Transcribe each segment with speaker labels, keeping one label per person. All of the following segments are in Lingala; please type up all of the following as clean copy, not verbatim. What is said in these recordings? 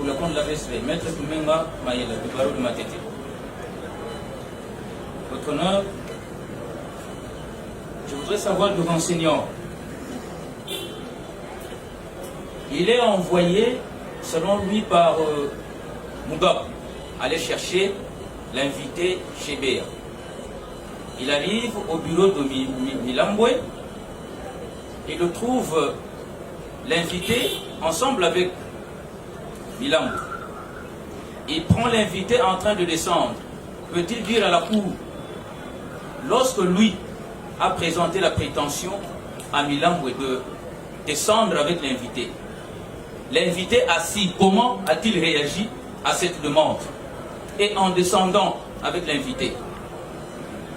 Speaker 1: pour le compte de la VSV, Maître Kumenga Maïla, du barreau de Matete. Votre honneur, je voudrais savoir de renseignements. Il est envoyé, selon lui, par Mugabe, aller chercher l'invité chez Béa. Il arrive au bureau de Milambwe, il le trouve l'invité ensemble avec Milambwe. Il prend l'invité en train de descendre. Peut-il dire à la cour, lorsque lui a présenté la prétention à Milambwe de descendre avec l'invité assis, comment a-t-il réagi à cette demande? Et en descendant avec l'invité,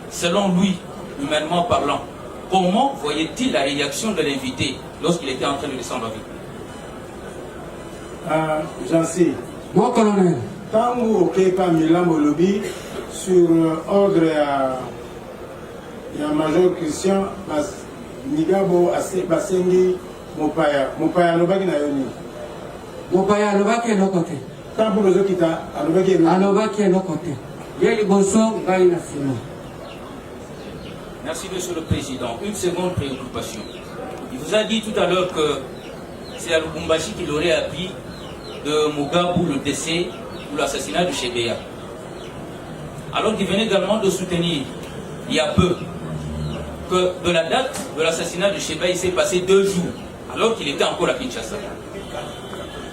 Speaker 1: selon lui, humainement parlant, comment voyait-il la réaction de l'invité lorsqu'il était en train de descendre avec lui?
Speaker 2: J'en sais.
Speaker 3: Mon colonel.
Speaker 2: Quand vous n'avez pas Milambwe lobby, sur ordre à Major Christian, Nigabo Basengi Mopaya. Mopaya Lobaki na Yoni.
Speaker 3: Mopaya Lobaki est de l'autre côté.
Speaker 2: Quand vous nous quittez, Alobaki est
Speaker 3: de l'autre côté.
Speaker 1: Merci, Monsieur le Président. Une seconde préoccupation. Il vous a dit tout à l'heure que c'est à Lubumbashi qu'il aurait appris de Mugabe le décès ou l'assassinat de Chebeya. Alors qu'il venait également de soutenir, il y a peu, que de la date de l'assassinat de Chebeya, il s'est passé 2 jours, alors qu'il était encore à Kinshasa.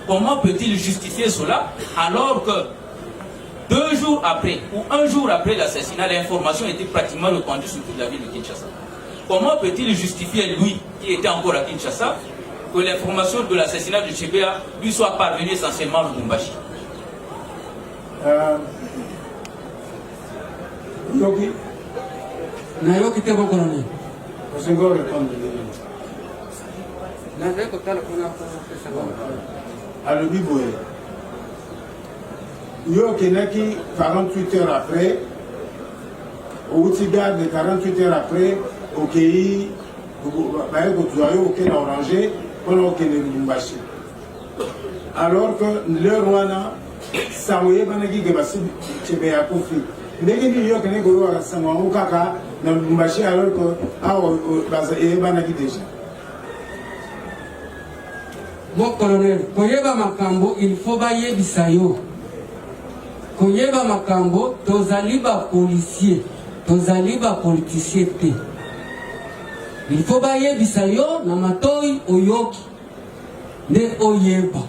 Speaker 1: Comment peut-il justifier cela alors que 2 jours après, ou 1 jour après l'assassinat, l'information était pratiquement répandue sur toute la ville de Kinshasa? Comment peut-il justifier, lui, qui était encore à Kinshasa, que l'information de l'assassinat de Chebeya lui soit parvenue essentiellement à Lubumbashi?
Speaker 2: Yoki.
Speaker 3: Nayoki te bon colonel.
Speaker 2: Je vais répondre. Alobi Boé. Yoki Naki, 48 heures après, au Outigard, 48 heures après, au Kei, au Kei Orangé, on a au Kei Lubumbashi. Alors que le Rwanda, Saouye Banagi Gebasi, Chebeya Kofi. Ndenge New York n'est pas au Kaka, dans Lubumbashi, alors que Banagi déjà.
Speaker 3: Mon colonel, Koyeba Makambo, il faut bailler Bisayo. Koyeba Makambo, Tozaliba policier, Tozaliba politicien. Il faut bailler Bisayo, Namatoi Oyoki, ne Oyeba.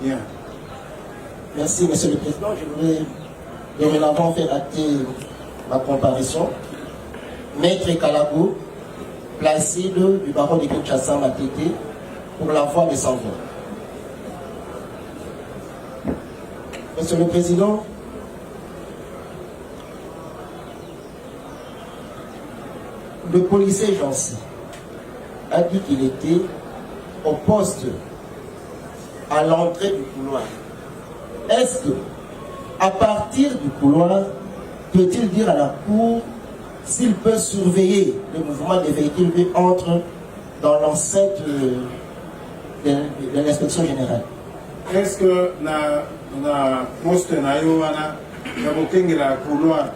Speaker 2: Bien.
Speaker 4: Merci, Monsieur le Président. Je voudrais dorénavant faire acter ma comparution. Maître Kalabo, Placide du baron de Kinshasa Matete, pour la voix des sans-voix. Monsieur le Président, le policier Jancy a dit qu'il était au poste à l'entrée du couloir. Est-ce que, à partir du couloir, peut-il dire à la cour s'il peut surveiller le mouvement des véhicules qui entrent dans l'enceinte de l'inspection générale?
Speaker 2: Est-ce que na poste na yo wana ya bokengela couloir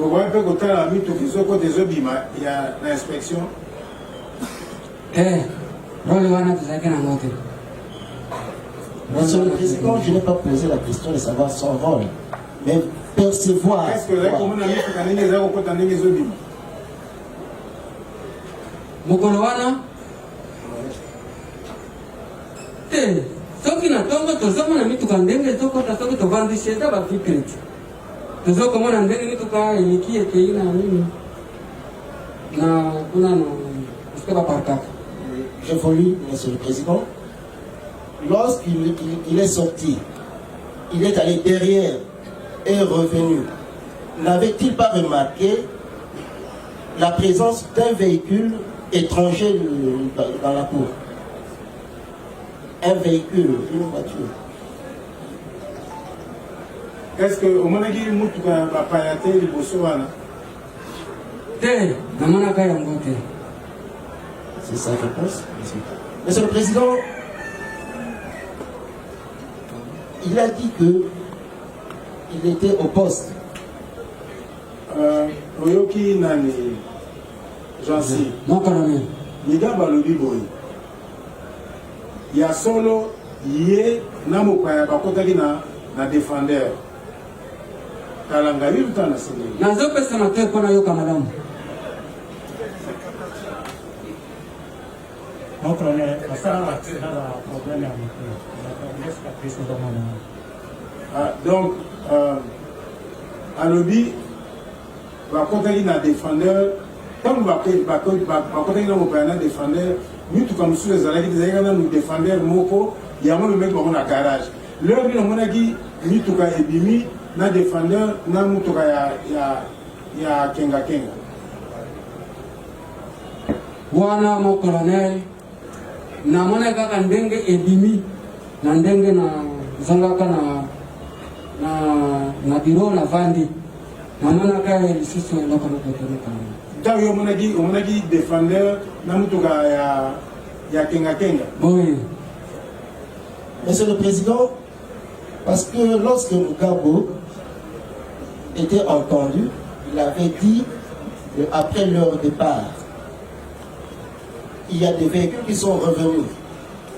Speaker 2: okoki mpe kotala mituki soko tezobima ya na inspection?
Speaker 3: Role wana tozalaki nango te.
Speaker 4: Monsieur le Président, je n'ai pas posé la question de savoir son rôle, mais percevoir.
Speaker 2: Est-ce que la commune a mis tout en ligne, zéro côté en ligne, zobima?
Speaker 3: Mokolo wana te soki na tongo tozomona mituka ndenge ezokota soki tovandisi eza bavikreti tozokomona ndenge mituka eleki ekei na nini na kunano esika baparkaka.
Speaker 4: J'évolue, Monsieur le Président. Lorsqu'il est sorti, il est allé derrière et revenu. N'avait-il pas remarqué la présence d'un véhicule étranger dans la cour? Un véhicule, une voiture.
Speaker 2: Est-ce que au moment où il y a un payaté, il y a
Speaker 4: C'est sa réponse. Monsieur le Président, il a dit que il était au poste.
Speaker 2: Oyoki nani Jansi.
Speaker 3: Mon colonel.
Speaker 2: Niga balobi boy. Ya solo ye na mopaya bakotaki na défendeur. Kalanga yuta na sini.
Speaker 3: Nazo pesa na kwa na yoka madame.
Speaker 5: Mon colonel, ça a un problème avec lui.
Speaker 2: Donc, alobi bakotaki na défendeur comme bakotaki na mopaya na défendeur mituka mosusu ezalaki na défendeur moko yango memeki bango na garage lelo bino monaki mituka ebimi na défendeur na mutuka ya kenga
Speaker 3: Wana mon colonel na mona kaka ndenge ebimi na ndenge na zangaka na biro na vandi na mona kaka lisusu eloko na koteleka
Speaker 2: ntango yo omonaki défendeur na mutuka ya kenga
Speaker 3: oui.
Speaker 4: Monsieur le Président, parce que lorsque Mugabe était entendu, il avait dit qu'après leur départ, il y a des véhicules qui sont revenus.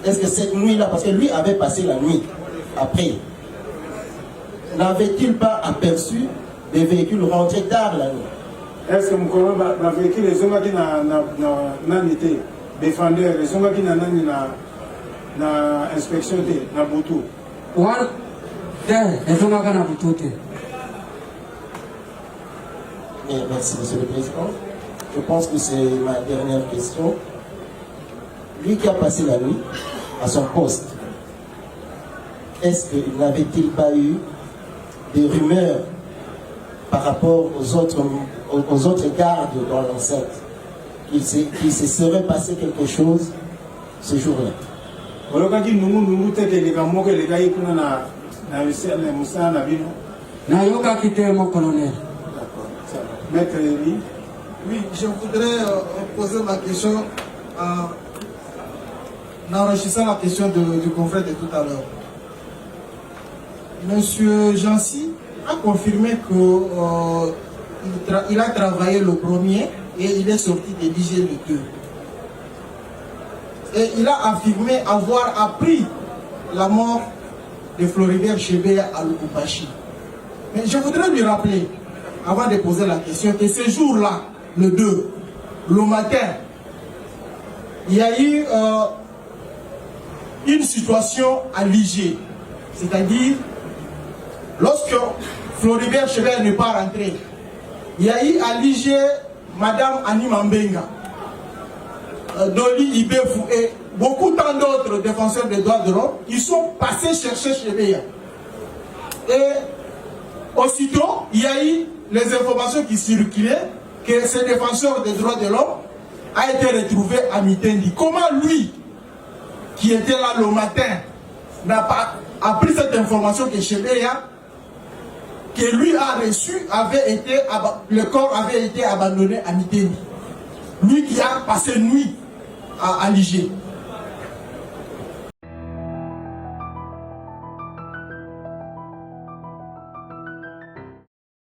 Speaker 4: Est-ce que cette nuit-là, parce que lui avait passé la nuit après, n'avait-il pas aperçu des véhicules rentrés tard la nuit?
Speaker 2: Est-ce que Mukolo va véhicule les hommes qui n'ont été défendeurs, les hommes qui n'ont inspection, na butu?
Speaker 3: Wana ezongaka na butu te.
Speaker 4: Merci, Monsieur le Président. Je pense que c'est ma dernière question. Lui qui a passé la nuit à son poste, est-ce qu'il n'avait-il pas eu des rumeurs par rapport aux autres gardes dans l'enceinte, qu'il se serait passé quelque chose ce jour-là?
Speaker 3: Nayoka kite mon colonel.
Speaker 2: Maître Eli.
Speaker 6: Oui, je voudrais poser ma question en enrichissant la question du confrère de tout à l'heure. Monsieur Jansi a confirmé qu'il a travaillé le premier et il est sorti de l'IG le 2. Et il a affirmé avoir appris la mort de Floribert Chebeya à Lubumbashi. Mais je voudrais lui rappeler, avant de poser la question, que ce jour-là, le 2, le matin, il y a eu une situation à l'IG. C'est-à-dire, lorsque Floribert Chebeya n'est pas rentré, il y a eu à l'IG Madame Annie Mambenga, Dolly Ibefou et beaucoup tant d'autres défenseurs des droits de l'homme. Ils sont passés chercher Chebeya. Et aussitôt, il y a eu les informations qui circulaient que ce défenseur des droits de l'homme a été retrouvé à Mitendi. Comment lui, qui était là le matin, n'a pas appris cette information que Chebeya, que lui a reçu, le corps avait été abandonné à Mitendi. Lui qui a passé nuit à l'IG.